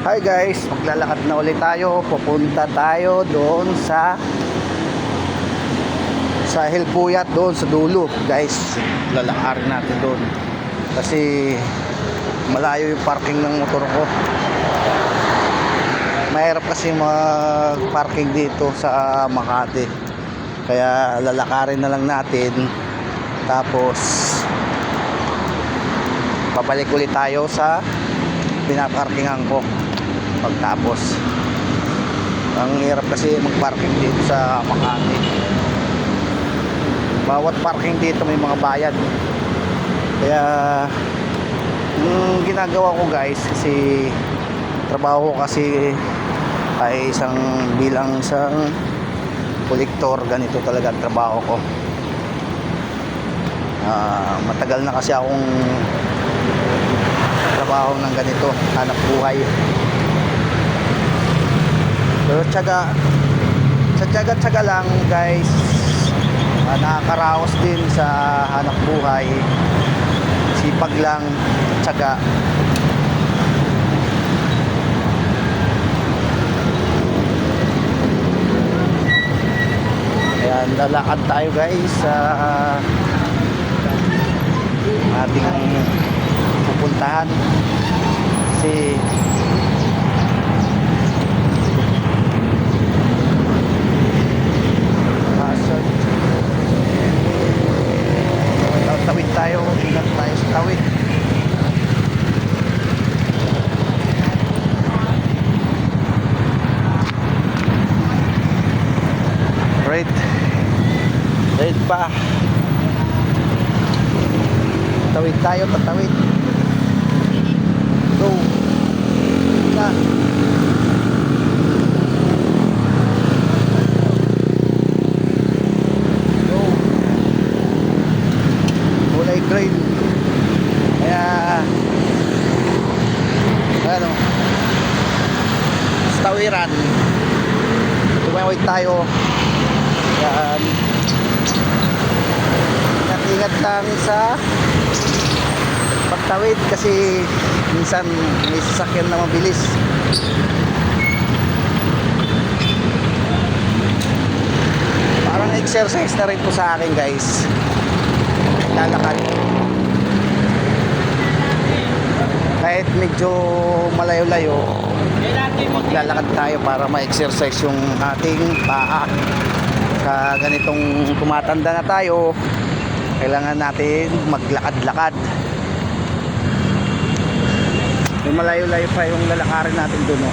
Hi guys, maglalakad na ulit tayo. Pupunta tayo doon sa Hilpuyat, doon sa dulo. Guys, lalakarin natin doon. Kasi malayo yung parking ng motor ko. Mahirap kasi mag-parking dito sa Makati. Kaya lalakarin na lang natin. Tapos babalik ulit tayo sa pinaparkingan ko pagtapos. Ang hirap kasi mag-parking dito sa Makati. Bawat parking dito may mga bayad. Kaya yung ginagawa ko guys, kasi trabaho ko kasi ay bilang isang kolektor. Ganito talaga ang trabaho ko. Matagal na kasi akong trabaho ng ganito, hanap buhay. Pero tsaga lang guys. Nakakaraos din sa hanap buhay. Sipag lang, tsaga. Ayan, lalakad tayo guys sa ating pupuntahan. Kasi tawid tayo, ingat tayo sa tawid. Right pa. Tawid tayo, tatawid. Go na. Go. Kulay green. Kaya ano, sa tawiran tumawid tayo. Yan, ingat lang sa pagtawid kasi minsan may sasakyan na mabilis. Parang exercise na rin po sa akin guys, lalakad. Kahit medyo malayo-layo, maglalakad tayo para ma-exercise yung ating paa. Sa ganitong tumatanda na tayo, kailangan natin maglakad-lakad. May malayo-layo pa yung lalakarin natin doon.